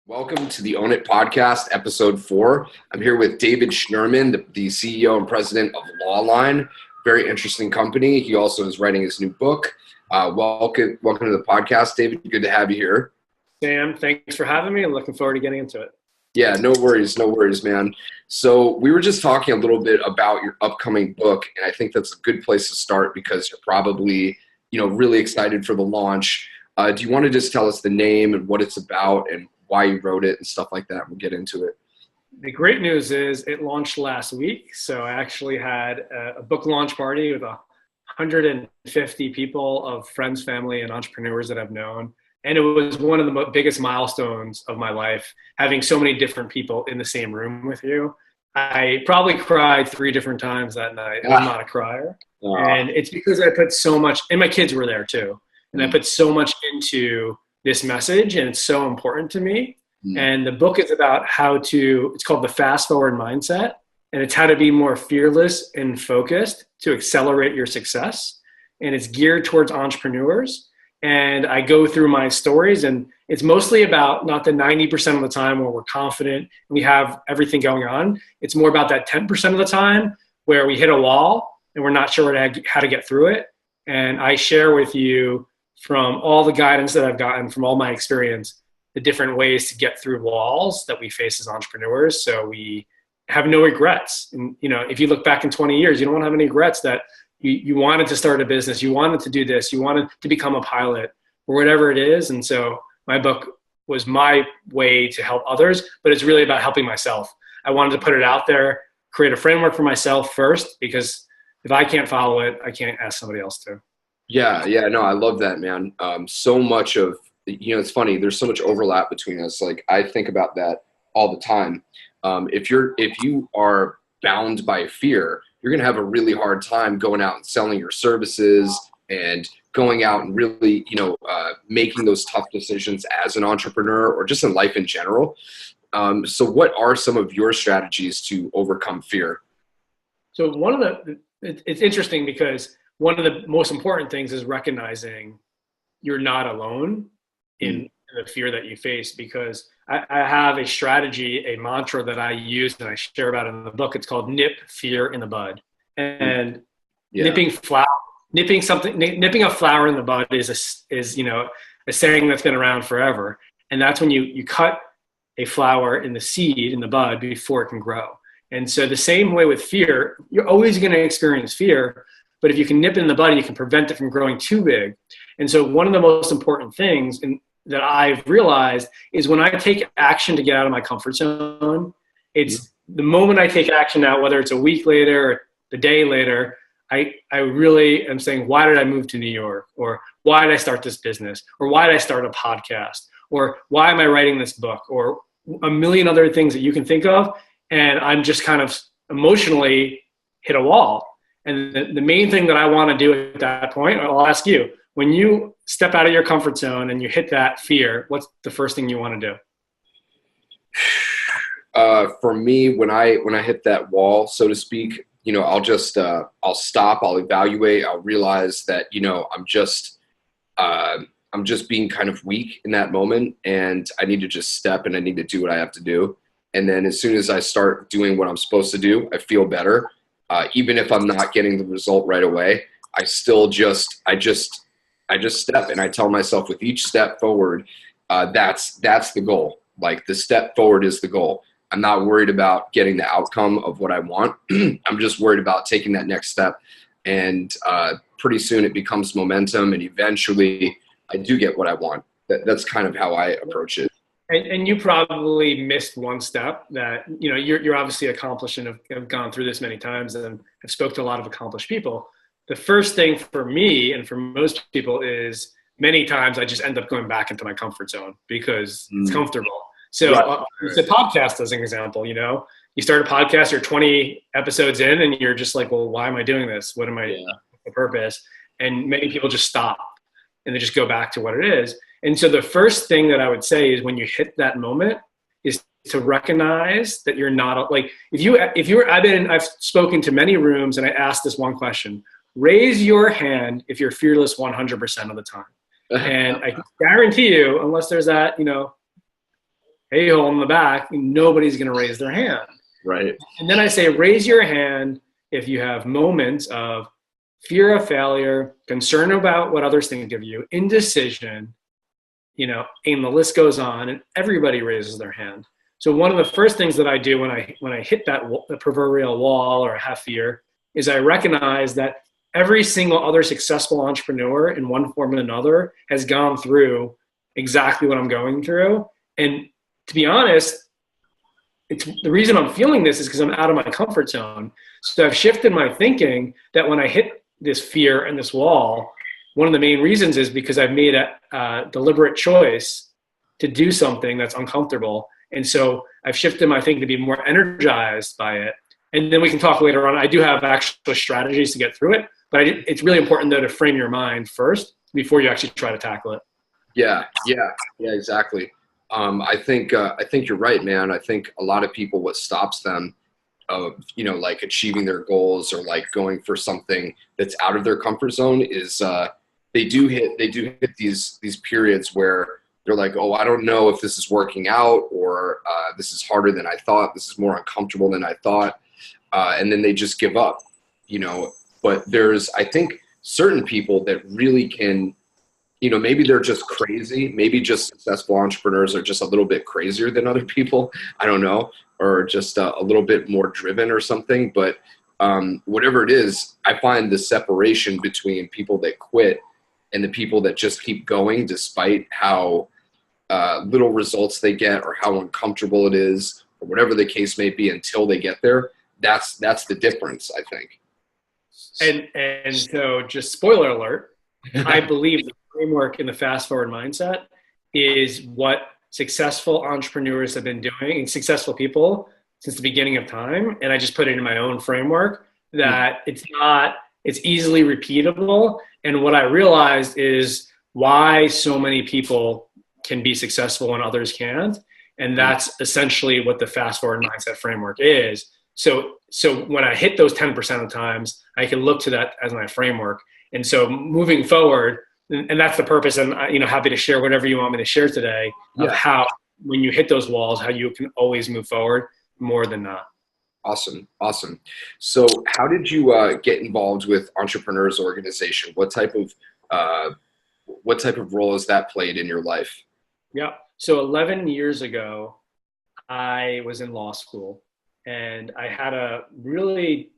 Welcome to the Own It podcast, episode 4. I'm here with David Schnurman, the CEO and president of Lawline. Very interesting company. He also is writing his new book. Welcome to the podcast, David. Good to have you here. Sam, thanks for having me. I'm looking forward to getting into it. Yeah, no worries, man. So we were just talking a little bit about your upcoming book, and I think that's a good place to start because you're probably, really excited for the launch. Do you want to just tell us the name and what it's about and why you wrote it and stuff like that? We'll get into it. The great news is it launched last week. So I actually had a book launch party with 150 people of friends, family, and entrepreneurs that I've known. And it was one of the biggest milestones of my life, having so many different people in the same room with you. I probably cried 3 different times that night. I'm not a crier. And it's because I put so much, and my kids were there too. And I put so much into this message, and it's so important to me. And the book is about it's called The Fast Forward Mindset, and it's how to be more fearless and focused to accelerate your success. And it's geared towards entrepreneurs. And I go through my stories, and it's mostly about not the 90% of the time where we're confident and we have everything going on. It's more about that 10% of the time where we hit a wall and we're not sure how to get through it. And I share with you from all the guidance that I've gotten from all my experience, the different ways to get through walls that we face as entrepreneurs. So we have no regrets. And, if you look back in 20 years, you don't have any regrets that you wanted to start a business, you wanted to do this, you wanted to become a pilot or whatever it is. And so my book was my way to help others, but it's really about helping myself. I wanted to put it out there, create a framework for myself first, because if I can't follow it, I can't ask somebody else to. Yeah, no, I love that, man. So much of, it's funny, there's so much overlap between us. Like, I think about that all the time. If you are bound by fear, you're going to have a really hard time going out and selling your services and going out and really, making those tough decisions as an entrepreneur or just in life in general. So what are some of your strategies to overcome fear? So it's interesting because one of the most important things is recognizing you're not alone in the fear that you face, because I have a strategy, a mantra that I use and I share about in the book. It's called nip fear in the bud. And nipping a flower in the bud is a saying that's been around forever. And that's when you cut a flower in the seed in the bud before it can grow. And so the same way with fear, you're always going to experience fear, but if you can nip it in the bud, you can prevent it from growing too big. And so one of the most important things that I've realized is when I take action to get out of my comfort zone, it's the moment I take action now, whether it's a week later or the day later, I really am saying, why did I move to New York? Or why did I start this business? Or why did I start a podcast? Or why am I writing this book? Or a million other things that you can think of. And I'm just kind of emotionally hit a wall. And the main thing that I want to do at that point, I'll ask you, when you step out of your comfort zone and you hit that fear, what's the first thing you want to do? For me, when I hit that wall, so to speak, I'll just I'll stop, I'll evaluate, I'll realize that I'm just being kind of weak in that moment, and I need to just step and I need to do what I have to do. And then as soon as I start doing what I'm supposed to do, I feel better. Even if I'm not getting the result right away, I still just step, and I tell myself with each step forward, that's the goal. Like, the step forward is the goal. I'm not worried about getting the outcome of what I want. I'm just worried about taking that next step. And pretty soon it becomes momentum, and eventually I do get what I want. That's kind of how I approach it. And you probably missed one step that, you're obviously accomplished and have gone through this many times and have spoke to a lot of accomplished people. The first thing for me and for most people is many times I just end up going back into my comfort zone because it's comfortable. So it's a podcast as an example. You start a podcast, you're 20 episodes in and you're just like, well, why am I doing this? What am I, the purpose? And many people just stop and they just go back to what it is. And so the first thing that I would say is when you hit that moment is to recognize that you're not like, I've spoken to many rooms and I asked this one question: raise your hand if you're fearless 100% of the time. And I can guarantee you, unless there's that, a-hole in the back, nobody's going to raise their hand. Right. And then I say, raise your hand if you have moments of fear of failure, concern about what others think of you, indecision, and the list goes on, and everybody raises their hand. So one of the first things that I do when I hit the proverbial wall or have fear is I recognize that every single other successful entrepreneur in one form or another has gone through exactly what I'm going through. And to be honest, it's the reason I'm feeling this is because I'm out of my comfort zone. So I've shifted my thinking that when I hit this fear and this wall, one of the main reasons is because I've made a deliberate choice to do something that's uncomfortable. And so I've shifted my thinking to be more energized by it. And then we can talk later on. I do have actual strategies to get through it, but it's really important though to frame your mind first before you actually try to tackle it. Yeah, exactly. I think you're right, man. I think a lot of people, what stops them of, like achieving their goals or like going for something that's out of their comfort zone is they do hit these periods where they're like, oh, I don't know if this is working out, or this is harder than I thought. This is more uncomfortable than I thought. And then they just give up, but there's, I think, certain people that really can, maybe they're just crazy. Maybe just successful entrepreneurs are just a little bit crazier than other people. I don't know, or just a little bit more driven or something. But whatever it is, I find the separation between people that quit and the people that just keep going despite how little results they get or how uncomfortable it is or whatever the case may be until they get there. That's the difference, I think. And so just spoiler alert, I believe the framework in the fast forward mindset is what successful entrepreneurs have been doing and successful people since the beginning of time. And I just put it in my own framework that it's easily repeatable. And what I realized is why so many people can be successful when others can't. And that's essentially what the fast forward mindset framework is. So when I hit those 10% of times, I can look to that as my framework. And so moving forward, and that's the purpose, and happy to share whatever you want me to share today of how, when you hit those walls, how you can always move forward more than not. Awesome. So how did you get involved with Entrepreneurs Organization? What type of role has that played in your life? Yeah. So 11 years ago, I was in law school. And I had a really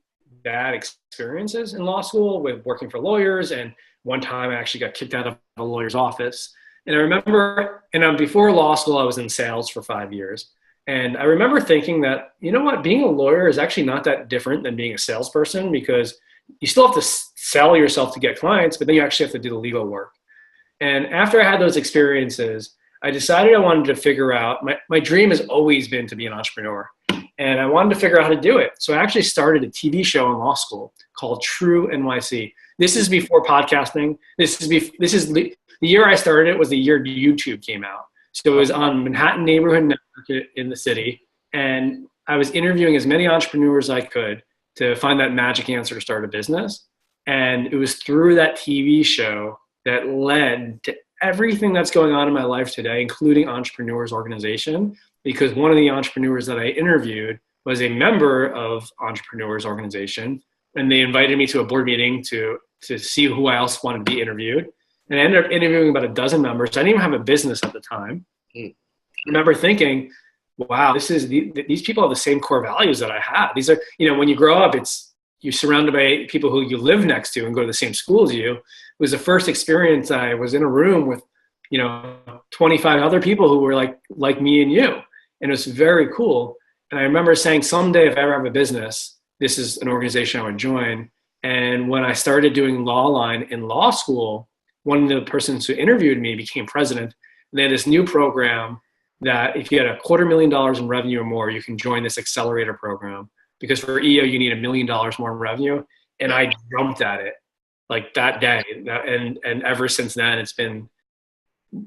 bad experiences in law school with working for lawyers. And one time I actually got kicked out of a lawyer's office. And I remember, before law school, I was in sales for 5 years. And I remember thinking that, being a lawyer is actually not that different than being a salesperson, because you still have to sell yourself to get clients, but then you actually have to do the legal work. And after I had those experiences, I decided I wanted to figure out, my dream has always been to be an entrepreneur. And I wanted to figure out how to do it. So I actually started a TV show in law school called True NYC. This is before podcasting. This is the year I started it was the year YouTube came out. So it was on Manhattan Neighborhood Network in the city. And I was interviewing as many entrepreneurs as I could to find that magic answer to start a business. And it was through that TV show that led to everything that's going on in my life today, including Entrepreneurs Organization, because one of the entrepreneurs that I interviewed was a member of Entrepreneurs Organization, and they invited me to a board meeting to see who else wanted to be interviewed. And I ended up interviewing about a dozen members. I didn't even have a business at the time. I remember thinking, wow, these people have the same core values that I have. These are, when you grow up, you're surrounded by people who you live next to and go to the same school as you. It was the first experience I was in a room with, 25 other people who were like me and you. And it was very cool. And I remember saying, someday if I ever have a business, this is an organization I would join. And when I started doing law line in law school, one of the persons who interviewed me became president. And they had this new program that if you had $250,000 in revenue or more, you can join this accelerator program. Because for EO, you need $1 million more in revenue. And I jumped at it like that day. And ever since then, it's been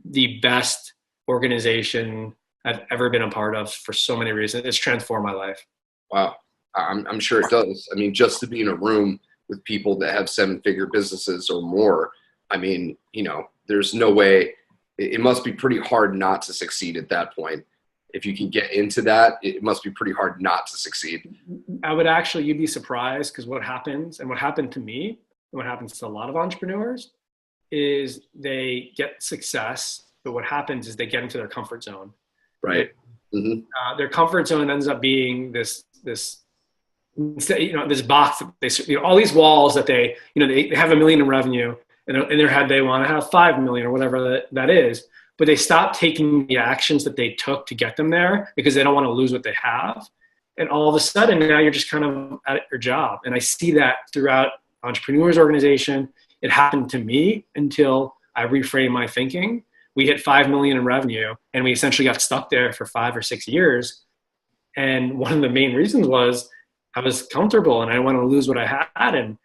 the best organization I've ever been a part of for so many reasons. It's transformed my life. Wow. I'm sure it does. I mean, just to be in a room with people that have 7-figure businesses or more, I mean, there's no way. It must be pretty hard not to succeed at that point. if you can get into that, it must be pretty hard not to succeed. You'd be surprised, because what happens, and what happened to me, and what happens to a lot of entrepreneurs, is they get success, but what happens is they get into their comfort zone. Right. Mm-hmm. Their comfort zone ends up being this box that they, all these walls that they have $1 million in revenue, and in their head they want to have 5 million or whatever that is, but they stop taking the actions that they took to get them there because they don't want to lose what they have. And all of a sudden now you're just kind of at your job. And I see that throughout Entrepreneurs Organization. It happened to me until I reframed my thinking. We hit 5 million in revenue, and we essentially got stuck there for 5 or 6 years. And one of the main reasons was I was comfortable and I didn't want to lose what I had. And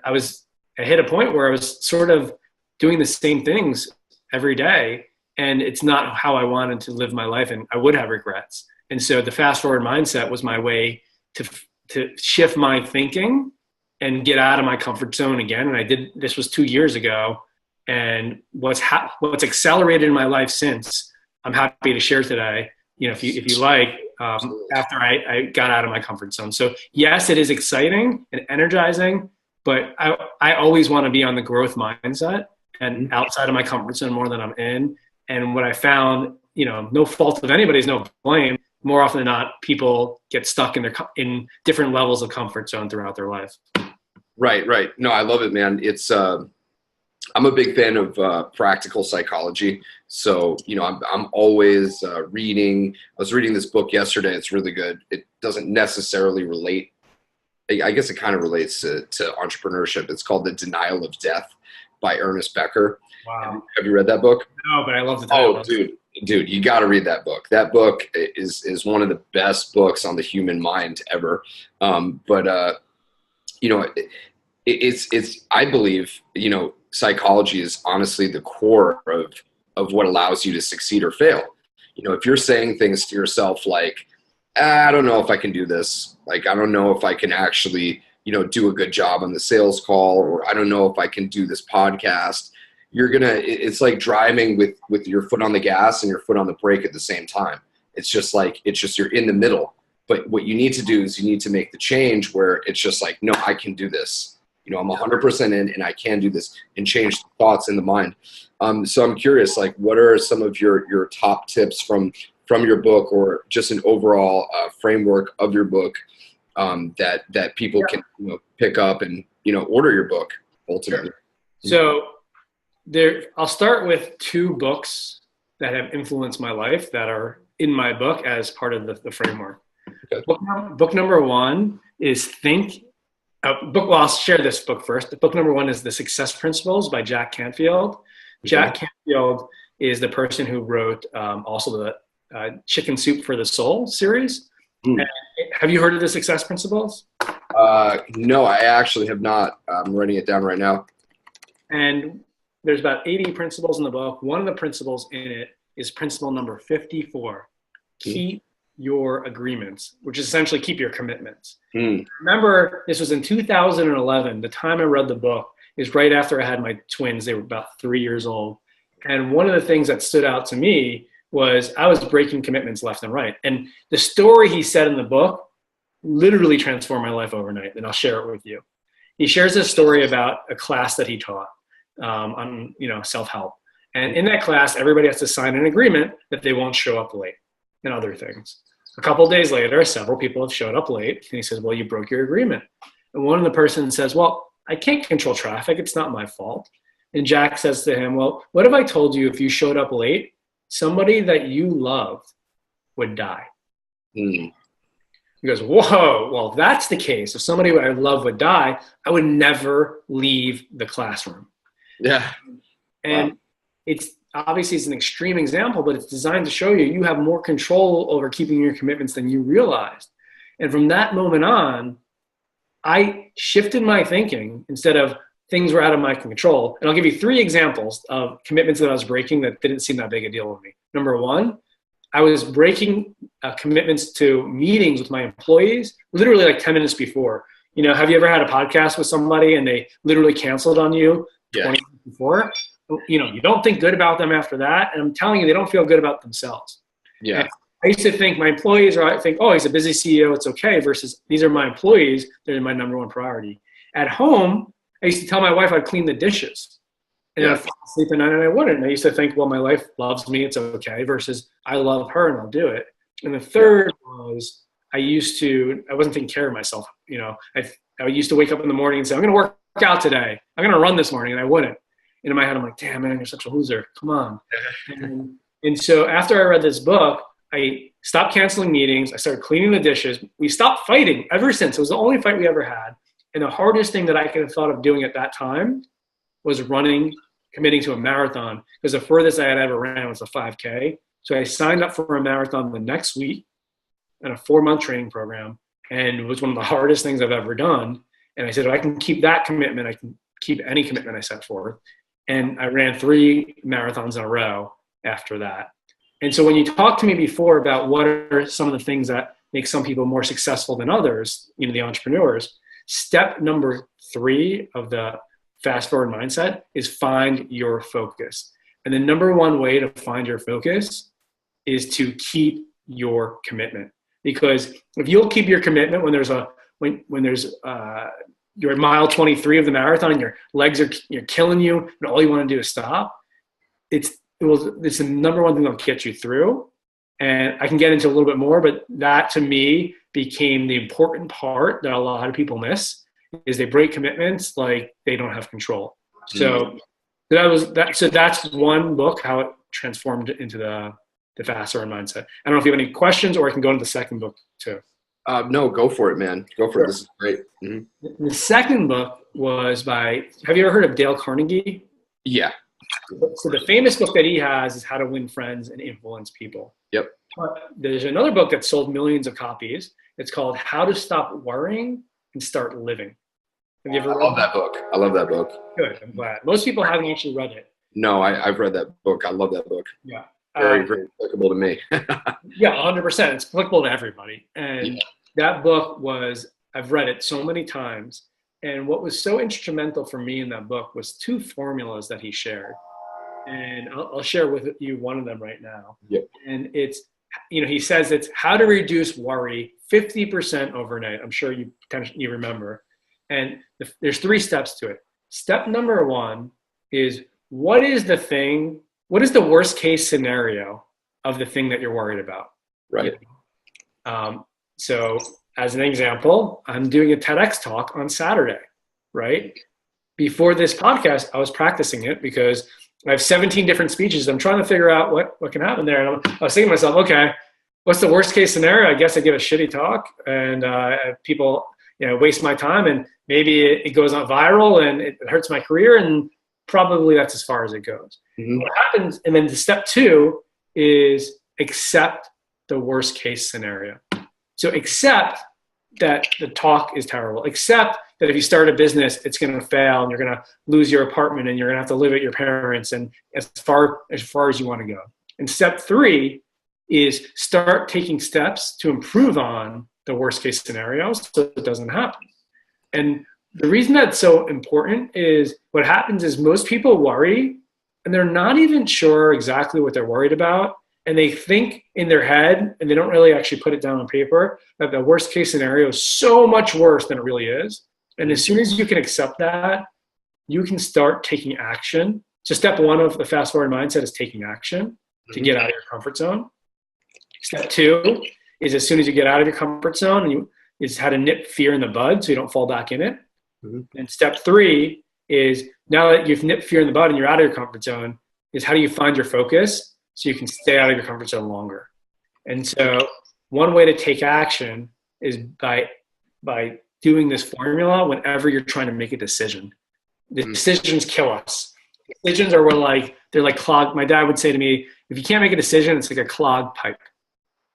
I hit a point where I was sort of doing the same things every day, and it's not how I wanted to live my life, and I would have regrets. And so the fast forward mindset was my way to shift my thinking and get out of my comfort zone again. And this was 2 years ago, and what's accelerated in my life since, I'm happy to share today, if you like, after I got out of my comfort zone. So yes, it is exciting and energizing, but I always want to be on the growth mindset and outside of my comfort zone more than I'm in. And what I found, no fault of anybody's, no blame. More often than not, people get stuck in different levels of comfort zone throughout their life. Right. No, I love it, man. It's I'm a big fan of practical psychology. So, I'm always reading. I was reading this book yesterday. It's really good. It doesn't necessarily relate. I guess it kind of relates to entrepreneurship. It's called The Denial of Death by Ernest Becker. Wow. Have you read that book? No, but I love the title. Oh, dude, you got to read that book. That book is one of the best books on the human mind ever. It's I believe, psychology is honestly the core of what allows you to succeed or fail. If you're saying things to yourself like, I don't know if I can do this. Like, I don't know if I can actually, do a good job on the sales call, or I don't know if I can do this podcast. It's like driving with your foot on the gas and your foot on the brake at the same time. It's just you're in the middle. But what you need to do is you need to make the change where it's just like, no, I can do this. I'm 100% in, and I can do this, and change the thoughts in the mind. So I'm curious, like, what are some of your top tips from your book, or just an overall framework of your book that people can pick up and order your book ultimately? So I'll start with 2 books that have influenced my life that are in my book as part of the framework. Okay. Book number 1 is I'll share this book first. Book number 1 is The Success Principles by Jack Canfield. Okay. Jack Canfield is the person who wrote also the Chicken Soup for the Soul series. Have you heard of The Success Principles? No, I actually have not. I'm writing it down right now. And there's about 80 principles in the book. One of the principles in it is principle number 54. Keep your agreements, which is essentially keep your commitments. Remember, this was in 2011. The time I read the book is right after I had my twins. They were about 3 years old. And one of the things that stood out to me was I was breaking commitments left and right. And the story he said in the book literally transformed my life overnight. And I'll share it with you. He shares this story about a class that he taught on self-help. And in that class, everybody has to sign an agreement that they won't show up late and other things. A couple of days later, several people have showed up late. And he says, well, you broke your agreement. And one of the persons says, well, I can't control traffic. It's not my fault. And Jack says to him, well, what if I told you if you showed up late, somebody that you loved would die? He goes, whoa, well, if that's the case, if somebody I love would die, I would never leave the classroom. Yeah. And it's an extreme example, but it's designed to show you have more control over keeping your commitments than you realized. And from that moment on, I shifted my thinking. Instead of things were out of my control. And I'll give you 3 examples of commitments that I was breaking that didn't seem that big a deal with me. Number 1, I was breaking commitments to meetings with my employees literally like 10 minutes before. Have you ever had a podcast with somebody and they literally canceled on you 20 minutes before? You don't think good about them after that. And I'm telling you, they don't feel good about themselves. Yeah. I used to think my employees are, I think, oh, he's a busy CEO, it's okay, versus these are my employees, they're my number one priority. At home, I used to tell my wife I'd clean the dishes. And Yeah. I'd fall asleep at night and I wouldn't. And I used to think, well, my wife loves me, it's okay, versus I love her and I'll do it. And the third was I wasn't taking care of myself. I used to wake up in the morning and say, I'm going to work out today. I'm going to run this morning. And I wouldn't. And in my head, I'm like, damn, man, you're such a loser. Come on. And so after I read this book, I stopped canceling meetings. I started cleaning the dishes. We stopped fighting ever since. It was the only fight we ever had. And the hardest thing that I could have thought of doing at that time was committing to a marathon, because the furthest I had ever ran was a 5K. So I signed up for a marathon the next week in a 4-month training program. And it was one of the hardest things I've ever done. And I said, if I can keep that commitment, I can keep any commitment I set forth. And I ran 3 marathons in a row after that. And so when you talked to me before about what are some of the things that make some people more successful than others, the entrepreneurs, step number 3 of the fast forward mindset is find your focus. And the number one way to find your focus is to keep your commitment. Because if you'll keep your commitment you're at mile 23 of the marathon and your legs you're killing you and all you want to do is stop, it's the number one thing that'll get you through. And I can get into a little bit more, but that to me became the important part that a lot of people miss, is they break commitments like they don't have control. So that's one book, how it transformed into the fast forward mindset. I don't know if you have any questions, or I can go into the second book too. No, go for it, man. Go for it. This is great. Mm-hmm. The second book was have you ever heard of Dale Carnegie? Yeah. So the famous book that he has is How to Win Friends and Influence People. Yep. There's another book that sold millions of copies. It's called How to Stop Worrying and Start Living. Have you ever read that book? I love that book. Good. I'm glad. Most people haven't actually read it. No, I've read that book. I love that book. Yeah. Very, very applicable to me. Yeah, 100%. It's applicable to everybody. And that book I've read it so many times. And what was so instrumental for me in that book was 2 formulas that he shared. And I'll share with you one of them right now. Yep. And it's, he says it's how to reduce worry 50% overnight. I'm sure you remember. And there's 3 steps to it. Step number 1 is, what is the worst case scenario of the thing that you're worried about? Right. So as an example, I'm doing a TEDx talk on Saturday, right? Before this podcast, I was practicing it because I have 17 different speeches. I'm trying to figure out what can happen there. And I was thinking to myself, okay, what's the worst case scenario? I guess I give a shitty talk and people, waste my time, and maybe it goes on viral and it hurts my career, and probably that's as far as it goes. Mm-hmm. What happens, and then the step 2 is accept the worst case scenario. So accept that the talk is terrible. Accept that if you start a business, it's going to fail and you're going to lose your apartment and you're going to have to live at your parents, and as far as you want to go. And step 3 is start taking steps to improve on the worst case scenarios so it doesn't happen. And the reason that's so important is what happens is most people worry and they're not even sure exactly what they're worried about. And they think in their head, and they don't really actually put it down on paper, that the worst case scenario is so much worse than it really is. And as soon as you can accept that, you can start taking action. So step 1 of the fast forward mindset is taking action to get out of your comfort zone. Step 2 is, as soon as you get out of your comfort zone, is how to nip fear in the bud so you don't fall back in it. Mm-hmm. And step 3 is, now that you've nipped fear in the bud and you're out of your comfort zone, is how do you find your focus so you can stay out of your comfort zone longer. And so one way to take action is by doing this formula whenever you're trying to make a decision. The decisions kill us. Decisions are they're like clogged. My dad would say to me, if you can't make a decision, it's like a clogged pipe,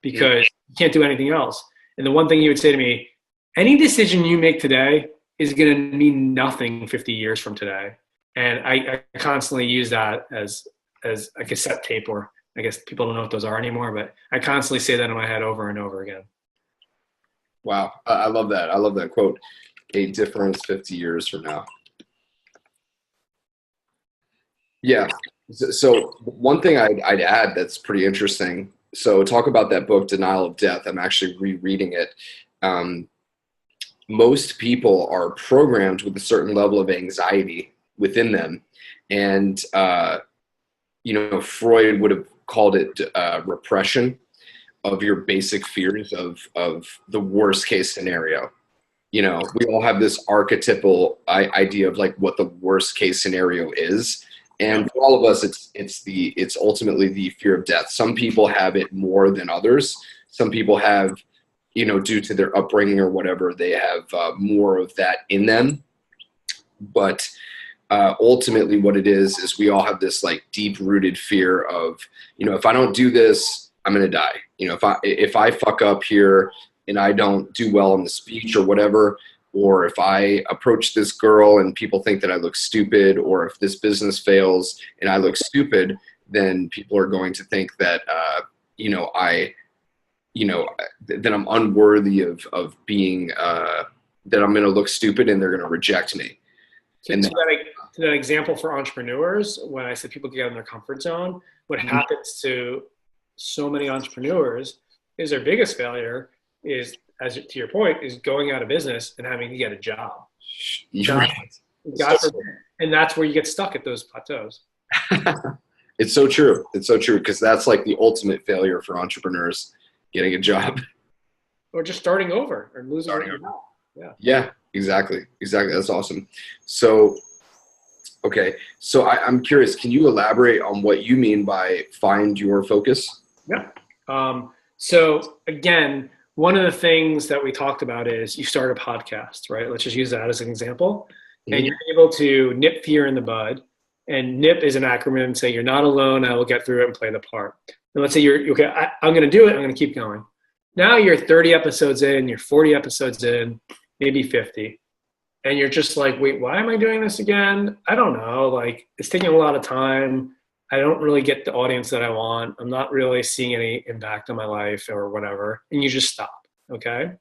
because you can't do anything else. And the one thing he would say to me, any decision you make today is going to mean nothing 50 years from today. And I constantly use that as a cassette tape, or I guess people don't know what those are anymore, but I constantly say that in my head over and over again. Wow. I love that. I love that quote. A difference 50 years from now. Yeah. So one thing I'd add that's pretty interesting So talk about that book, Denial of Death. I'm actually rereading it. Um, Most people are programmed with a certain level of anxiety within them. And, Freud would have called it repression of your basic fears of the worst case scenario. We all have this archetypal idea of like what the worst case scenario is. And for all of us, it's ultimately the fear of death. Some people have it more than others. Some people have, due to their upbringing or whatever, they have more of that in them. But ultimately what it is we all have this like deep rooted fear of, if I don't do this, I'm going to die. If I fuck up here and I don't do well in the speech or whatever, or if I approach this girl and people think that I look stupid, or if this business fails and I look stupid, then people are going to think that, that I'm unworthy of being, that I'm going to look stupid and they're going to reject me. And to that example for entrepreneurs, when I said people get out of their comfort zone, what happens to so many entrepreneurs is their biggest failure is, as to your point, is going out of business and having to get a job. Right. God forbid. And that's where you get stuck at those plateaus. It's so true. It's so true, because that's like the ultimate failure for entrepreneurs, getting a job. Or just starting over or losing your job. Yeah, exactly. That's awesome. So, okay. So I'm curious, can you elaborate on what you mean by find your focus? Yeah. So again, one of the things that we talked about is you start a podcast, right? Let's just use that as an example. Mm-hmm. And you're able to nip fear in the bud. And NIP is an acronym. Say you're not alone. I will get through it and play the part. And let's say you're okay. I'm going to do it. I'm going to keep going. Now you're 30 episodes in. You're 40 episodes in, maybe 50, and you're just like, wait, why am I doing this again? I don't know. Like, it's taking a lot of time. I don't really get the audience that I want. I'm not really seeing any impact on my life or whatever. And you just stop. Okay.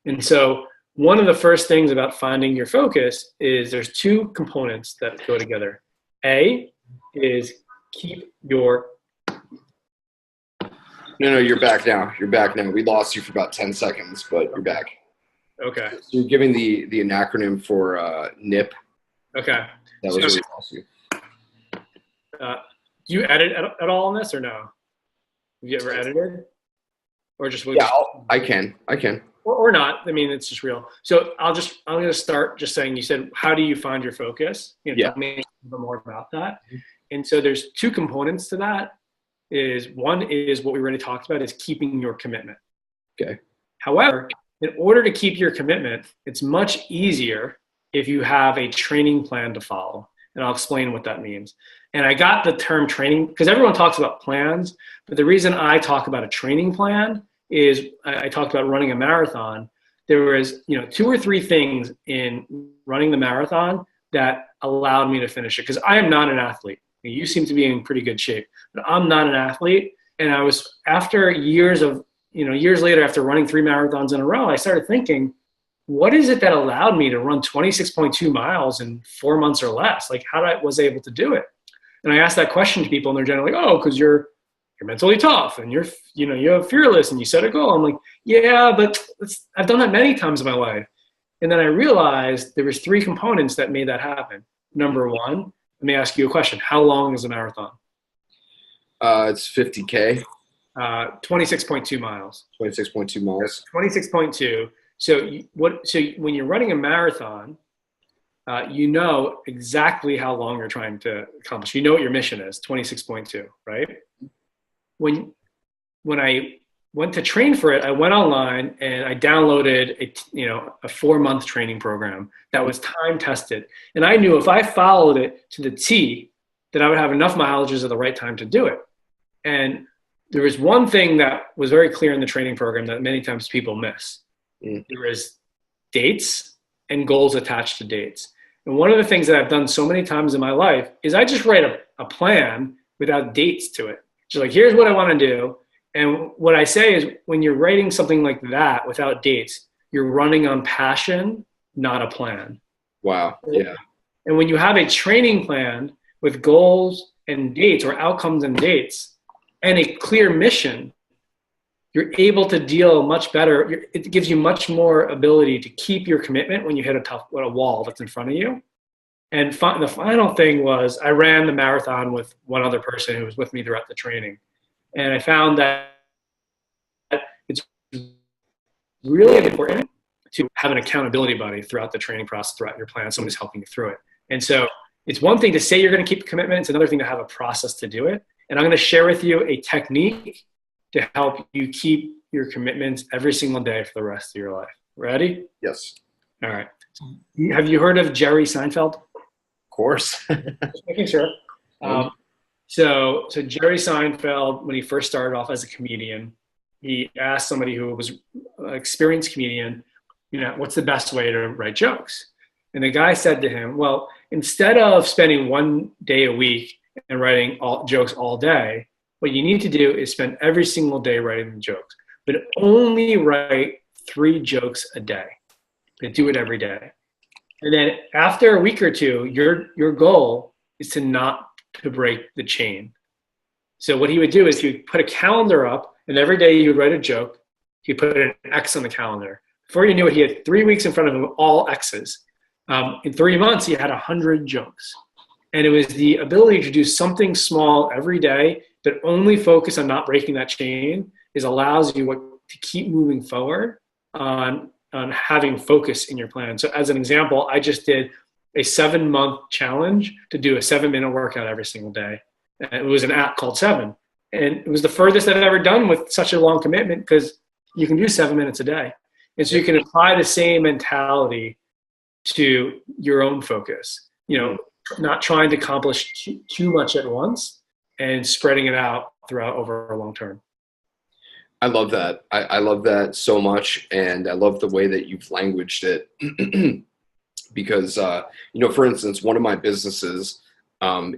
And so one of the first things about finding your focus is there's two components that go together. A is keep your. No, you're back now. We lost you for about 10 seconds, but you're back. Okay. So you're giving the acronym for NIP. Okay. That was where we lost you. Do you edit at all on this or no? Have you ever edited? Or just I can. Or not. I mean, it's just real. So I'm going to start just saying, you said, how do you find your focus? Tell me a little bit more about that. Mm-hmm. And so there's two components to that. One is what we already talked about, is keeping your commitment. Okay. However, in order to keep your commitment, it's much easier if you have a training plan to follow. And I'll explain what that means. And I got the term training because everyone talks about plans, but the reason I talk about a training plan is I talked about running a marathon. There was, 2 or 3 things in running the marathon that allowed me to finish it, because I am not an athlete. You seem to be in pretty good shape, but I'm not an athlete. And I was, after years later, after running 3 marathons in a row, I started thinking, what is it that allowed me to run 26.2 miles in 4 months or less? Like, was I able to do it? And I asked that question to people, and they're generally like, oh, because you're mentally tough and you're fearless and you set a goal. I'm like, yeah, but I've done that many times in my life. And then I realized there was 3 components that made that happen. Number one, let me ask you a question. How long is a marathon? It's 50K. 26.2 miles. 26.2 miles. 26.2. So when you're running a marathon, you know exactly how long you're trying to accomplish. You know what your mission is, 26.2, right? When I went to train for it, I went online and I downloaded a 4-month training program that was time tested. And I knew if I followed it to the T, that I would have enough mileages at the right time to do it. And there was one thing that was very clear in the training program that many times people miss. There is dates and goals attached to dates. And one of the things that I've done so many times in my life is I just write a plan without dates to it. Just like, here's what I want to do. And what I say is, when you're writing something like that without dates, you're running on passion, not a plan. Wow. Yeah. And when you have a training plan with goals and dates, or outcomes and dates, and a clear mission, you're able to deal much better. It gives you much more ability to keep your commitment when you hit a wall that's in front of you. And the final thing was I ran the marathon with one other person who was with me throughout the training. And I found that it's really important to have an accountability buddy throughout the training process, throughout your plan, someone who's helping you through it. And so it's one thing to say you're going to keep a commitment. It's another thing to have a process to do it. And I'm going to share with you a technique to help you keep your commitments every single day for the rest of your life. Ready? Yes. All right. Have you heard of Jerry Seinfeld? Of course. Just making sure. So Jerry Seinfeld, when he first started off as a comedian, he asked somebody who was an experienced comedian, what's the best way to write jokes? And the guy said to him, well, instead of spending 1 day a week and writing jokes all day, what you need to do is spend every single day writing the jokes, but only write 3 jokes a day. But do it every day. And then after a week or two, your goal is to not to break the chain. So what he would do is he would put a calendar up, and every day he would write a joke. He would put an X on the calendar. Before you knew it, he had 3 weeks in front of him, all X's. In 3 months, he had 100 jokes. And it was the ability to do something small every day, but only focus on not breaking that chain allows you to keep moving forward on having focus in your plan. So as an example, I just did a 7-month challenge to do a 7-minute workout every single day. And it was an app called 7. And it was the furthest I've ever done with such a long commitment because you can do 7 minutes a day. And so you can apply the same mentality to your own focus, not trying to accomplish too much at once and spreading it out throughout over a long term. I love that. I love that so much. And I love the way that you've languaged it because, for instance, one of my businesses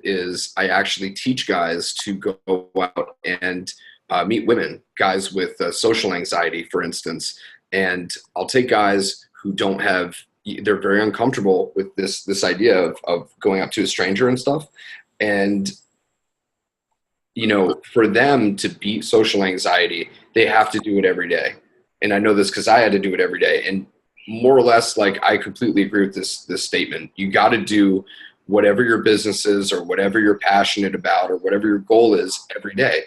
is I actually teach guys to go out and meet women, guys with social anxiety, for instance. And I'll take guys who don't have, they're very uncomfortable with this idea of going up to a stranger and stuff. And, for them to beat social anxiety, they have to do it every day. And I know this because I had to do it every day. And more or less, I completely agree with this statement. You got to do whatever your business is or whatever you're passionate about or whatever your goal is every day.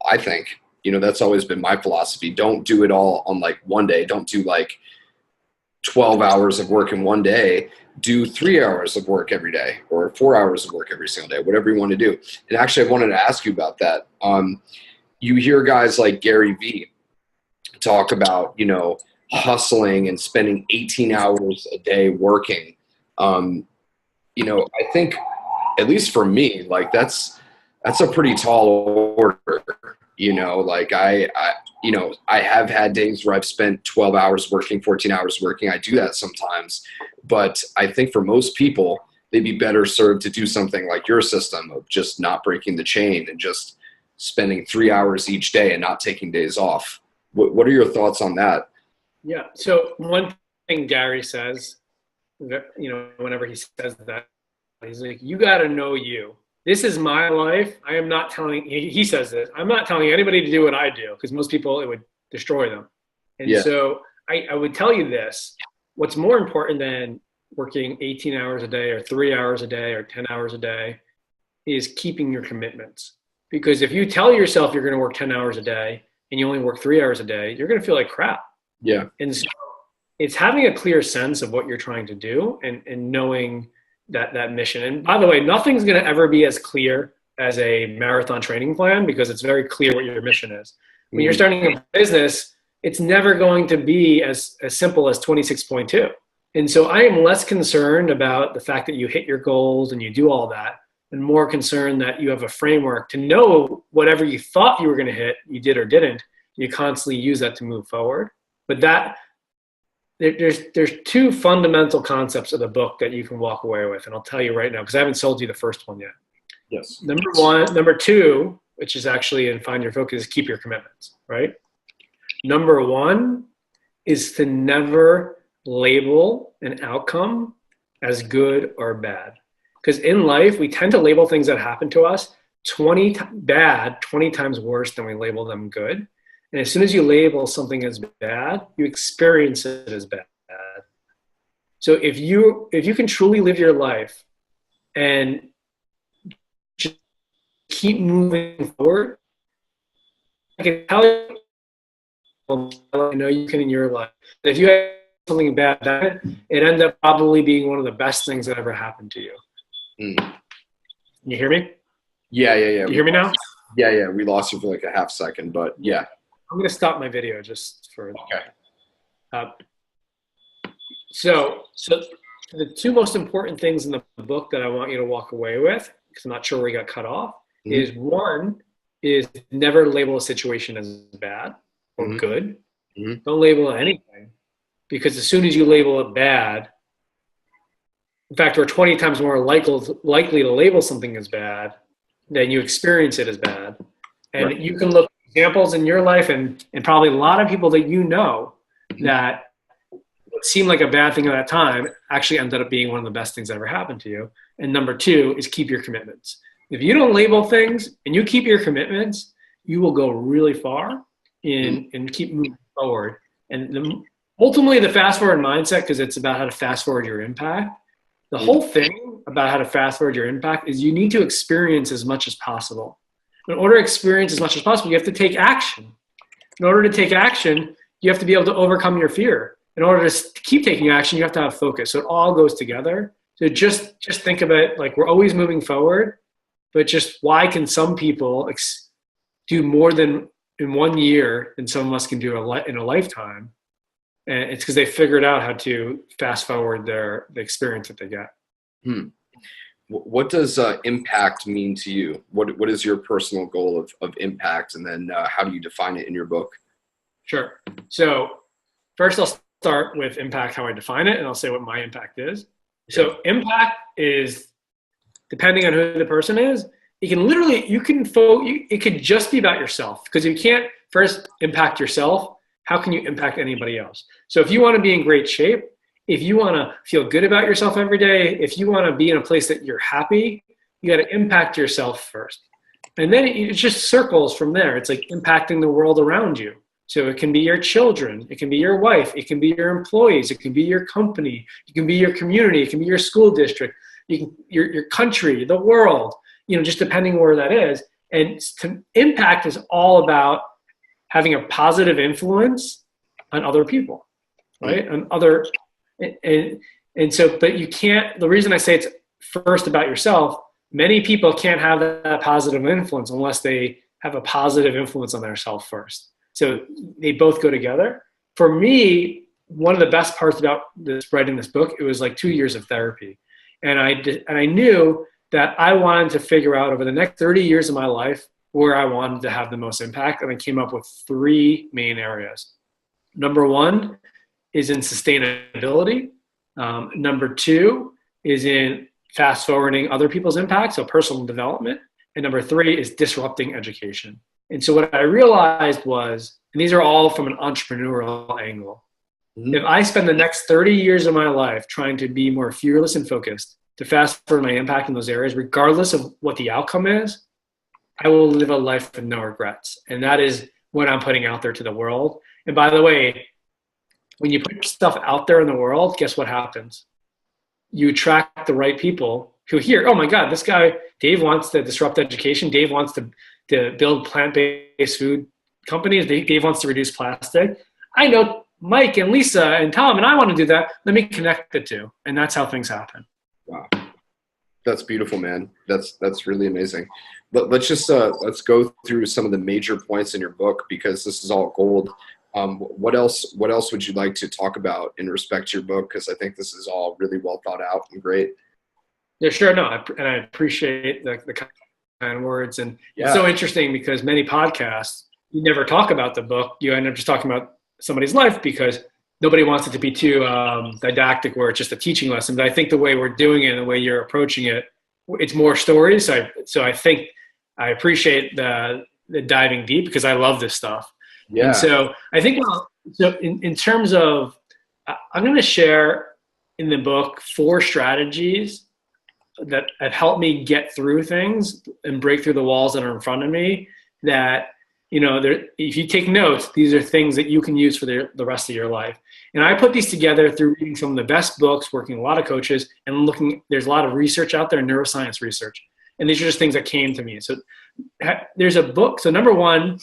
I think, that's always been my philosophy. Don't do it all on one day. Don't do 12 hours of work in one day. Do 3 hours of work every day or 4 hours of work every single day, whatever you want to do. And actually, I wanted to ask you about that. You hear guys like Gary Vee talk about, hustling and spending 18 hours a day working. I think, at least for me, that's a pretty tall order. I have had days where I've spent 12 hours working, 14 hours working. I do that sometimes. But I think for most people, they'd be better served to do something like your system of just not breaking the chain and just spending 3 hours each day and not taking days off. What are your thoughts on that? Yeah. So one thing Gary says, whenever he says that, he's like, you got to know you. This is my life. I am not telling, he says this, I'm not telling anybody to do what I do because most people, it would destroy them. And so I would tell you this, what's more important than working 18 hours a day or 3 hours a day or 10 hours a day is keeping your commitments. Because if you tell yourself you're going to work 10 hours a day and you only work 3 hours a day, you're going to feel like crap. Yeah. And so it's having a clear sense of what you're trying to do and knowing that mission. And by the way, nothing's going to ever be as clear as a marathon training plan because it's very clear what your mission is. When you're starting a business, it's never going to be as simple as 26.2. And so I am less concerned about the fact that you hit your goals and you do all that, and more concerned that you have a framework to know whatever you thought you were going to hit, you did or didn't. You constantly use that to move forward. But there's 2 fundamental concepts of the book that you can walk away with, and I'll tell you right now because I haven't sold you the first one yet. Yes. Number 2, which is actually in Find Your Focus, is keep your commitments, right? Number 1 is to never label an outcome as good or bad. Because in life, we tend to label things that happen to us 20 times worse than we label them good. And as soon as you label something as bad, you experience it as bad. So if you can truly live your life and just keep moving forward, I can tell you, I know you can in your life. If you have something bad, it ends up probably being one of the best things that ever happened to you. Mm. You hear me? Yeah. You hear me now? Yeah. We lost you for like a half second, but yeah. I'm going to stop my video just for. Okay. So the two most important things in the book that I want you to walk away with, because I'm not sure where we got cut off, is one is never label a situation as bad or good. Don't label anything, because as soon as you label it bad, in fact, we're 20 times more likely to label something as bad than you experience it as bad. And Right. you can look at examples in your life and probably a lot of people that you know that what seemed like a bad thing at that time actually ended up being one of the best things that ever happened to you. And number two is keep your commitments. If you don't label things and you keep your commitments, you will go really far and keep moving forward. And ultimately the fast forward mindset, because it's about how to fast forward your impact. The whole thing about how to fast forward your impact is you need to experience as much as possible. In order to experience as much as possible, you have to take action. In order to take action, you have to be able to overcome your fear. In order to keep taking action, you have to have focus. So it all goes together. So just think of it like we're always moving forward, but just why can some people do more than in 1 year than some of us can do in a lifetime? And it's because they figured out how to fast forward the experience that they get. What does impact mean to you? What is your personal goal of impact? And then how do you define it in your book? Sure. So first I'll start with impact, how I define it, and I'll say what my impact is. So impact is, depending on who the person is, it could just be about yourself, because you can't first impact yourself. How can you impact anybody else? So if you want to be in great shape, if you want to feel good about yourself every day, if you want to be in a place that you're happy, you got to impact yourself first. And then it just circles from there. It's like impacting the world around you. So it can be your children, it can be your wife, it can be your employees, it can be your company, it can be your community, it can be your school district, your country, the world, just depending where that is. And impact is all about having a positive influence on other people, right? And so, but you can't, the reason I say it's first about yourself, many people can't have that positive influence unless they have a positive influence on themselves first. So they both go together. For me, one of the best parts about writing this book, it was like 2 years of therapy. And I knew that I wanted to figure out over the next 30 years of my life where I wanted to have the most impact. And I came up with 3 main areas. Number 1 is in sustainability. Number 2 is in fast forwarding other people's impact, so personal development. And number 3 is disrupting education. And so what I realized was, and these are all from an entrepreneurial angle, if I spend the next 30 years of my life trying to be more fearless and focused, to fast forward my impact in those areas, regardless of what the outcome is, I will live a life with no regrets. And that is what I'm putting out there to the world. And by the way, when you put stuff out there in the world, guess what happens? You attract the right people who hear, oh my God, this guy, Dave, wants to disrupt education. Dave wants to build plant-based food companies. Dave wants to reduce plastic. I know Mike and Lisa and Tom, and I want to do that. Let me connect the two. And that's how things happen. Wow. That's beautiful, man. That's really amazing. But let's just let's go through some of the major points in your book, because this is all gold. What else would you like to talk about in respect to your book? Because I think this is all really well thought out and great. Yeah, sure. No, and I appreciate the kind words. And it's so interesting because many podcasts, you never talk about the book. You end up just talking about somebody's life because nobody wants it to be too didactic where it's just a teaching lesson. But I think the way we're doing it and the way you're approaching it, it's more stories. So I think I appreciate the diving deep because I love this stuff. Yeah. And so I think, so in terms of, I'm going to share in the book 4 strategies that have helped me get through things and break through the walls that are in front of me that if you take notes, these are things that you can use for the rest of your life. And I put these together through reading some of the best books, working with a lot of coaches, and there's a lot of research out there, neuroscience research. And these are just things that came to me. So there's a book. So number one,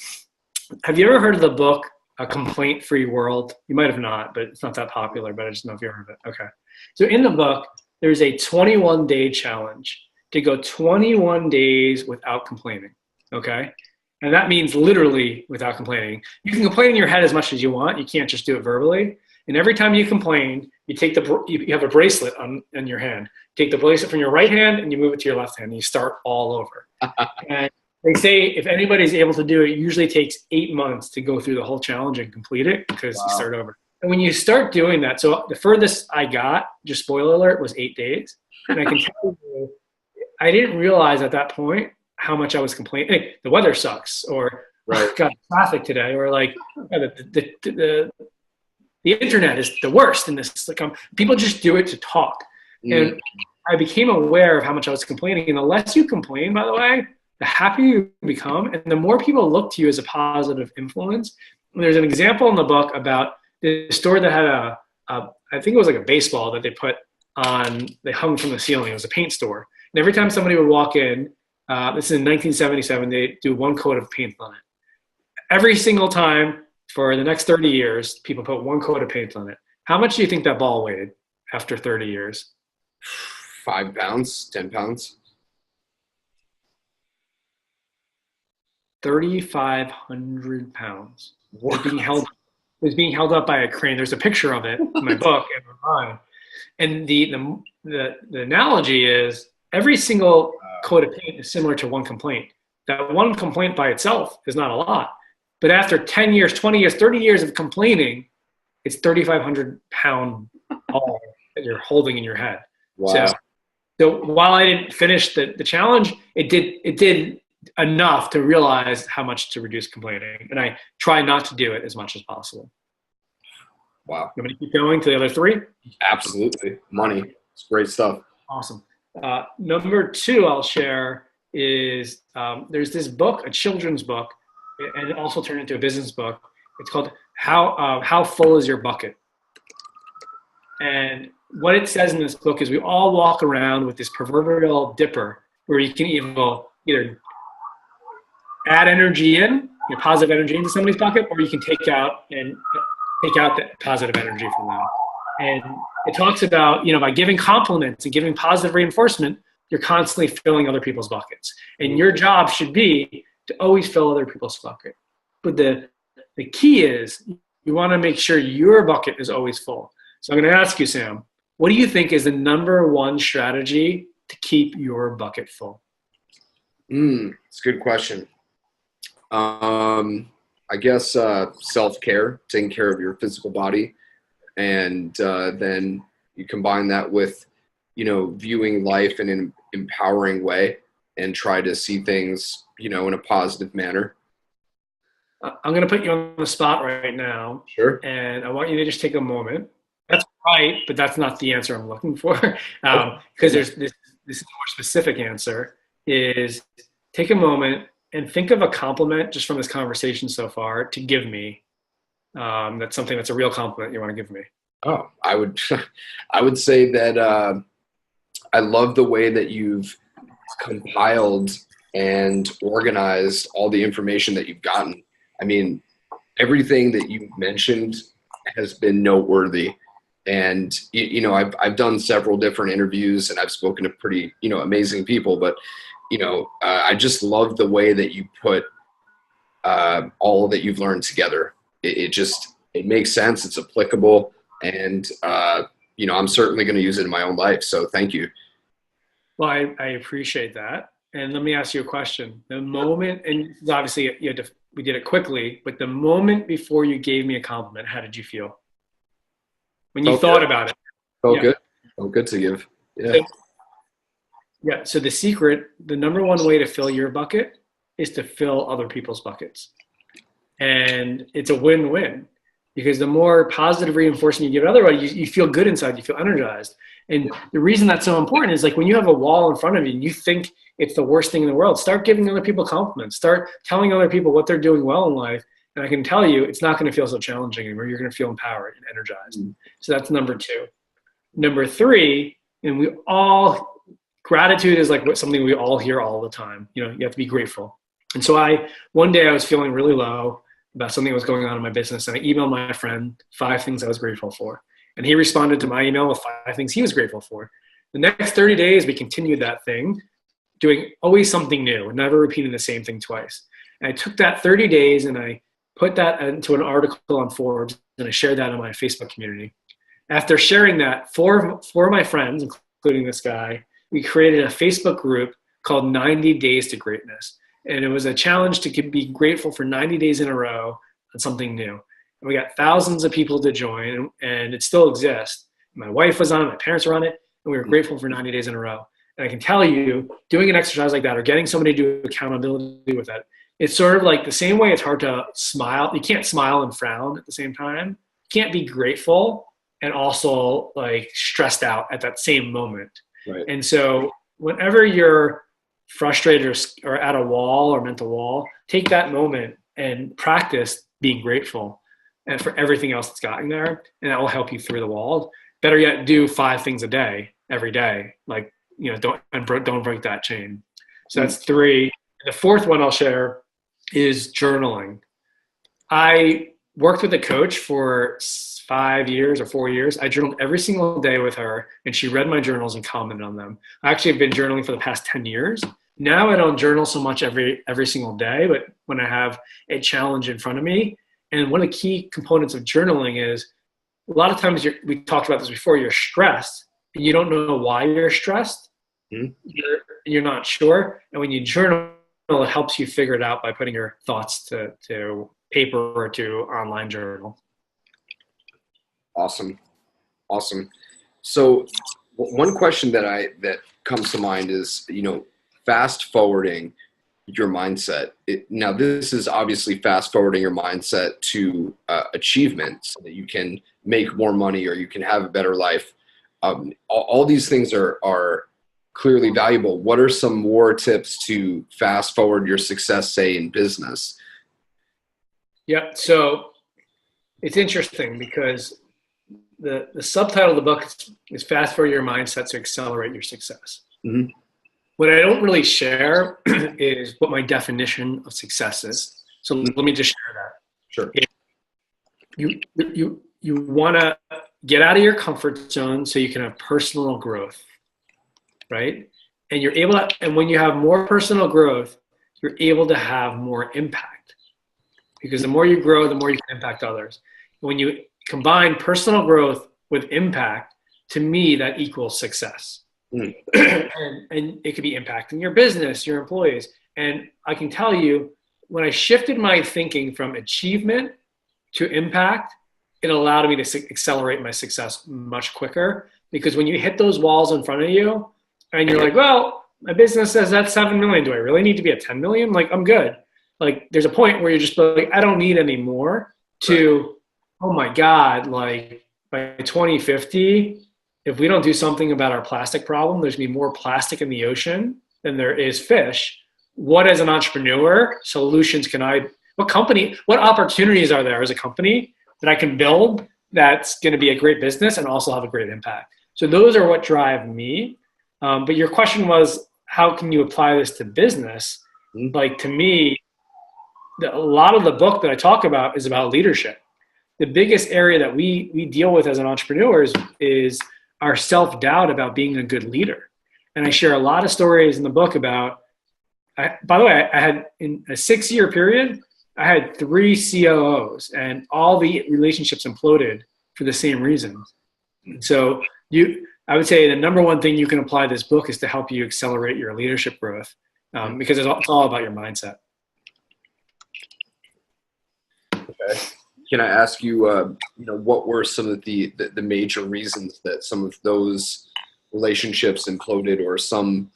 have you ever heard of the book, A Complaint-Free World? You might have not, but it's not that popular, but I just know if you heard of it. Okay. So in the book, there's a 21-day challenge to go 21 days without complaining. Okay. And that means literally without complaining. You can complain in your head as much as you want. You can't just do it verbally. And every time you complain, you have a bracelet on your hand. Take the bracelet from your right hand and you move it to your left hand and you start all over. And they say if anybody's able to do it, it usually takes 8 months to go through the whole challenge and complete it because you start over. And when you start doing that, so the furthest I got, just spoiler alert, was 8 days. And I can tell you, I didn't realize at that point how much I was complaining. Hey, the weather sucks, or right. Got traffic today, or like the internet is the worst in this. Like, people just do it to talk. And I became aware of how much I was complaining. And the less you complain, by the way, the happier you become, and the more people look to you as a positive influence. And there's an example in the book about the store that had I think it was like a baseball that they hung from the ceiling. It was a paint store. And every time somebody would walk in, this is in 1977, they do one coat of paint on it. Every single time for the next 30 years, people put one coat of paint on it. How much do you think that ball weighed after 30 years? 5 pounds, 10 pounds. 3,500 pounds. It was being held up by a crane. There's a picture of it in my book and online. And the analogy is every single coat of paint is similar to one complaint. That one complaint by itself is not a lot. But after 10 years, 20 years, 30 years of complaining, it's 3,500 pound ball that you're holding in your head. Wow. So while I didn't finish the challenge, it did enough to realize how much to reduce complaining. And I try not to do it as much as possible. Wow. You want me to keep going to the other 3? Absolutely. Money. It's great stuff. Awesome. Number 2 I'll share is there's this book, a children's book, and it also turned into a business book. It's called How Full Is Your Bucket? And what it says in this book is we all walk around with this proverbial dipper where you can either add energy in, positive energy into somebody's bucket, or you can take out that positive energy from them. And it talks about, by giving compliments and giving positive reinforcement, you're constantly filling other people's buckets. And your job should be to always fill other people's bucket. But the key is you want to make sure your bucket is always full. So I'm going to ask you, Sam, what do you think is the number 1 strategy to keep your bucket full? It's a good question. I guess self-care, taking care of your physical body. And then you combine that with, viewing life in an empowering way and try to see things, in a positive manner. I'm going to put you on the spot right now. Sure. And I want you to just take a moment. That's right, but that's not the answer I'm looking for. Because there's this more specific answer is take a moment and think of a compliment just from this conversation so far to give me. That's something that's a real compliment you want to give me. Oh, I would say that I love the way that you've compiled and organized all the information that you've gotten. I mean, everything that you mentioned has been noteworthy. And, I've done several different interviews and I've spoken to pretty, amazing people, but, I just love the way that you put all that you've learned together. It makes sense. It's applicable. And, I'm certainly going to use it in my own life. So thank you. Well, I appreciate that. And let me ask you a question. The moment, and obviously we did it quickly, but the moment before you gave me a compliment, how did you feel? When you thought about it? Felt good. Felt good to give. Yeah. So the secret, the number 1 way to fill your bucket is to fill other people's buckets. And it's a win-win. because the more positive reinforcement you give otherwise, you feel good inside, you feel energized. And the reason that's so important is like when you have a wall in front of you and you think it's the worst thing in the world, start giving other people compliments, start telling other people what they're doing well in life. And I can tell you, it's not going to feel so challenging anymore. You're going to feel empowered and energized. So that's number 2. Number 3, and gratitude is like something we all hear all the time. You have to be grateful. And so one day I was feeling really low about something that was going on in my business. And I emailed my friend 5 things I was grateful for. And he responded to my email with 5 things he was grateful for. The next 30 days, we continued that thing, doing always something new, never repeating the same thing twice. And I took that 30 days and I put that into an article on Forbes, and I shared that in my Facebook community. After sharing that, four of my friends, including this guy, we created a Facebook group called 90 Days to Greatness. And it was a challenge to be grateful for 90 days in a row on something new. And we got thousands of people to join, and it still exists. My wife was on it, my parents were on it, and we were grateful for 90 days in a row. And I can tell you, doing an exercise like that or getting somebody to do accountability with it, it's sort of like the same way it's hard to smile. You can't smile and frown at the same time. You can't be grateful and also like stressed out at that same moment. Right. And so whenever you're frustrated or at a wall or mental wall, take that moment and practice being grateful and for everything else that's gotten there, and that will help you through the wall. Better yet, do 5 things a day, every day. Like, don't break that chain. So that's 3. The 4th one I'll share is journaling. I worked with a coach for 5 years or 4 years. I journaled every single day with her, and she read my journals and commented on them. I actually have been journaling for the past 10 years. Now I don't journal so much every single day, but when I have a challenge in front of me, and one of the key components of journaling is a lot of times we talked about this before, you're stressed and you don't know why you're stressed. You're not sure. And when you journal, it helps you figure it out by putting your thoughts to paper or to online journal. Awesome. So one question that comes to mind is, fast forwarding your mindset. Now, this is obviously fast forwarding your mindset to achievement so that you can make more money or you can have a better life. All these things are clearly valuable. What are some more tips to fast forward your success, say, in business? Yeah, so it's interesting because the subtitle of the book is Fast Forward Your Mindset to Accelerate Your Success. Mm-hmm. What I don't really share is what my definition of success is. So let me just share that. Sure. You want to get out of your comfort zone so you can have personal growth, right? And you're able to, and when you have more personal growth, you're able to have more impact, because the more you grow, the more you can impact others. When you combine personal growth with impact, to me, that equals success. And it could be impacting your business, your employees. And I can tell you, when I shifted my thinking from achievement to impact, it allowed me to accelerate my success much quicker. Because when you hit those walls in front of you and you're like, well, my business says that's 7 million. Do I really need to be at 10 million? Like, I'm good. Like, there's a point where you're just like, I don't need any more to, oh my God, like by 2050, if we don't do something about our plastic problem, there's going to be more plastic in the ocean than there is fish. What, as an entrepreneur, solutions what opportunities are there as a company that I can build that's going to be a great business and also have a great impact? So those are what drive me. But your question was, how can you apply this to business? Like, to me, a lot of the book that I talk about is about leadership. The biggest area that we deal with as an entrepreneur is our self-doubt about being a good leader. And I share a lot of stories in the book about, by the way, I had, in a 6-year period, I had 3 COOs, and all the relationships imploded for the same reason. So I would say the number one thing you can apply this book is to help you accelerate your leadership growth, because it's all about your mindset. Okay. Can I ask you, what were some of the major reasons that some of those relationships imploded, or some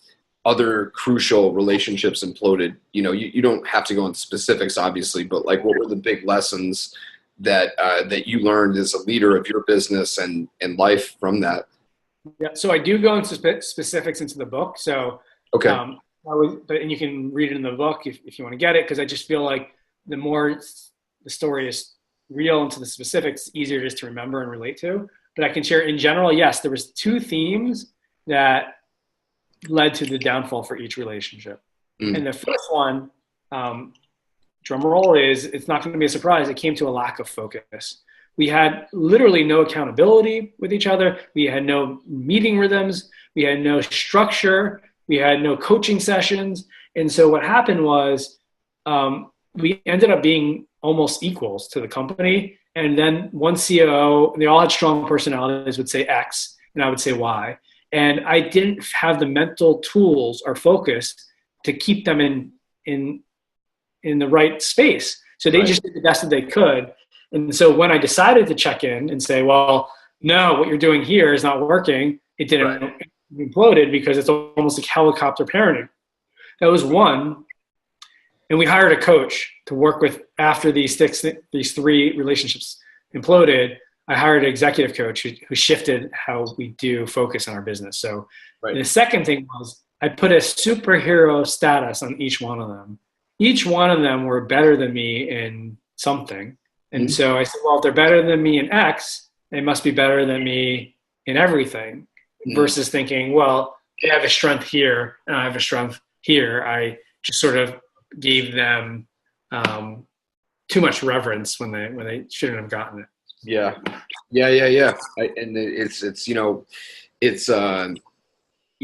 other crucial relationships imploded? You don't have to go into specifics, obviously, but like, what were the big lessons that you learned as a leader of your business and life from that? Yeah, so I do go into specifics into the book. So, Okay. and you can read it in the book if you want to get it, because I just feel like the more the story is real into the specifics, it's easier just to remember and relate to. But I can share in general, yes, there was two themes that led to the downfall for each relationship. And the first one, drum roll, is it's not going to be a surprise. It came to a lack of focus. We had literally no accountability with each other. We had no meeting rhythms. We had no structure. We had no coaching sessions. And so what happened was we ended up being almost equals to the company. And then one COO, they all had strong personalities, would say X, and I would say Y. And I didn't have the mental tools or focus to keep them in the right space. So they just did the best that they could. And so when I decided to check in and say, well, no, what you're doing here is not working, it didn't it imploded, because it's almost like helicopter parenting. That was one. And we hired a coach to work with after these three relationships imploded. I hired an executive coach who shifted how we do focus in our business. So the second thing was I put a superhero status on each one of them. Each one of them were better than me in something. And so I said, well, if they're better than me in X, they must be better than me in everything, versus thinking, well, they have a strength here and I have a strength here. I just sort of gave them too much reverence when they shouldn't have gotten it. Yeah. And it's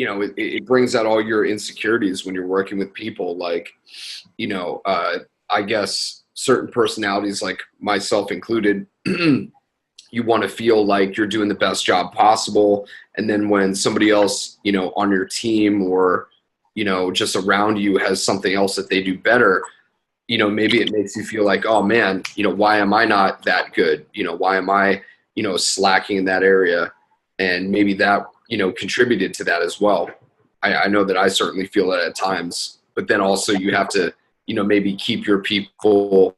it brings out all your insecurities when you're working with people. Like, I guess certain personalities, like myself included, you want to feel like you're doing the best job possible. And then when somebody else, on your team or, just around you has something else that they do better, maybe it makes you feel like, oh man, why am I not that good? Why am I, slacking in that area? And maybe that, contributed to that as well. I know that I certainly feel it at times, but then also you have to, maybe keep your people,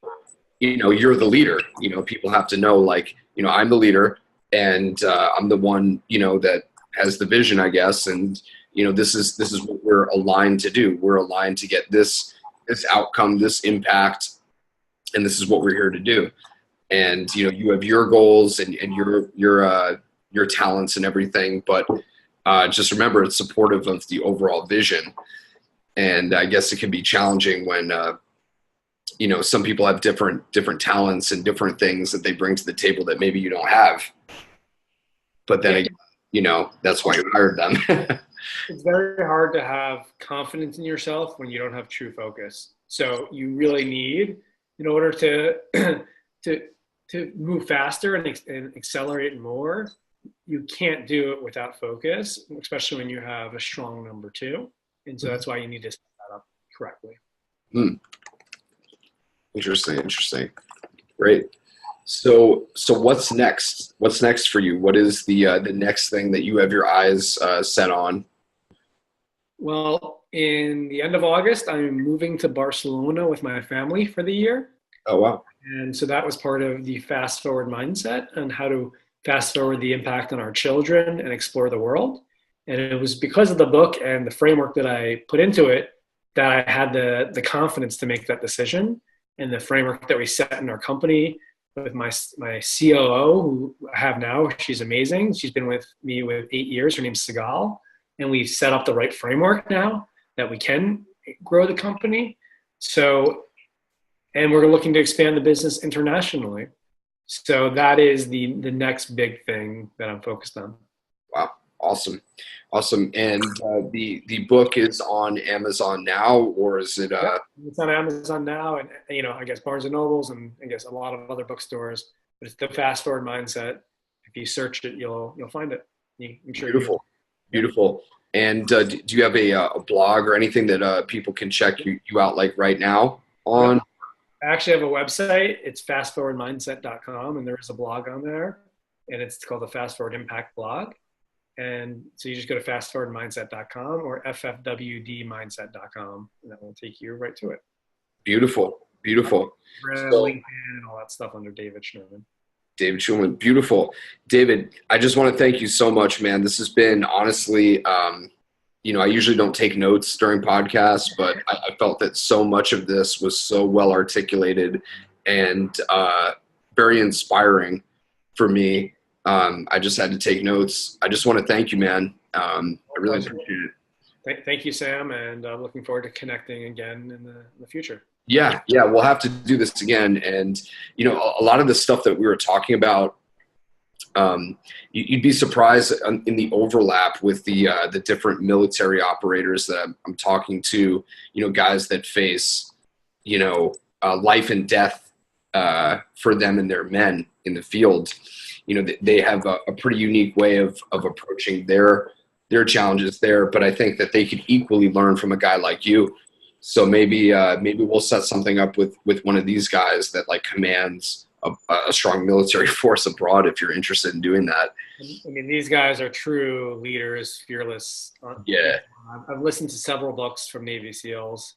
you're the leader, people have to know, like, I'm the leader and I'm the one, that has the vision, I guess. And, this is what we're aligned to do. We're aligned to get this outcome, this impact, and this is what we're here to do. And, you have your goals and your talents and everything, but just remember it's supportive of the overall vision. And I guess it can be challenging when, some people have different talents and different things that they bring to the table that maybe you don't have. But then, that's why you hired them. It's very hard to have confidence in yourself when you don't have true focus. So you really need, in order to to move faster and accelerate more, you can't do it without focus, especially when you have a strong number two. And so that's why you need to set that up correctly. Interesting. Great. So what's next? What's next for you? What is the next thing that you have your eyes set on? Well, in the end of August, I'm moving to Barcelona with my family for the year. Oh, wow. And so that was part of the fast forward mindset and how to fast forward the impact on our children and explore the world. And it was because of the book and the framework that I put into it that I had the confidence to make that decision. And the framework that we set in our company with my COO, who I have now, she's amazing. She's been with me with 8 years. Her name's Sigal. And we've set up the right framework now that we can grow the company. So, and we're looking to expand the business internationally. So that is the next big thing that I'm focused on. Wow. Awesome. And the book is on Amazon now, or is it? It's on Amazon now, and I guess Barnes and Nobles, and I guess a lot of other bookstores. But it's the Fast Forward Mindset. If you search it, you'll find it. I'm sure. Beautiful. And do you have a blog or anything that people can check you out like right now on? I actually have a website. It's fastforwardmindset.com, and there is a blog on there, and it's called the Fast Forward Impact Blog. And so you just go to fastforwardmindset.com or ffwdmindset.com, and that will take you right to it. Beautiful. Beautiful. So, LinkedIn and all that stuff under David Schnurman. David Schulman, beautiful. David, I just want to thank you so much, man. This has been honestly, I usually don't take notes during podcasts, but I felt that so much of this was so well articulated and very inspiring for me. I just had to take notes. I just want to thank you, man. I really appreciate it. Thank you, Sam, and looking forward to connecting again in the future. Yeah, we'll have to do this again. And, a lot of the stuff that we were talking about, you'd be surprised in the overlap with the different military operators that I'm talking to, guys that face, life and death for them and their men in the field. They have a pretty unique way of approaching their challenges there, but I think that they could equally learn from a guy like you. So maybe we'll set something up with one of these guys that like commands a strong military force abroad if you're interested in doing that. I mean, these guys are true leaders, fearless. Yeah. I've listened to several books from Navy SEALs,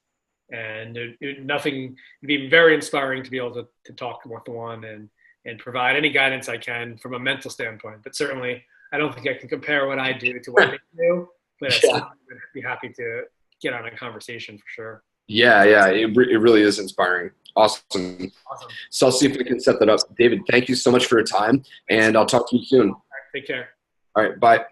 and it'd be very inspiring to be able to talk with one and provide any guidance I can from a mental standpoint. But certainly, I don't think I can compare what I do to what they do. But I'd be happy to get on a conversation for sure. Yeah, it really is inspiring. Awesome. So I'll see if we can set that up. David, thank you so much for your time, and I'll talk to you soon. Take care. All right, bye.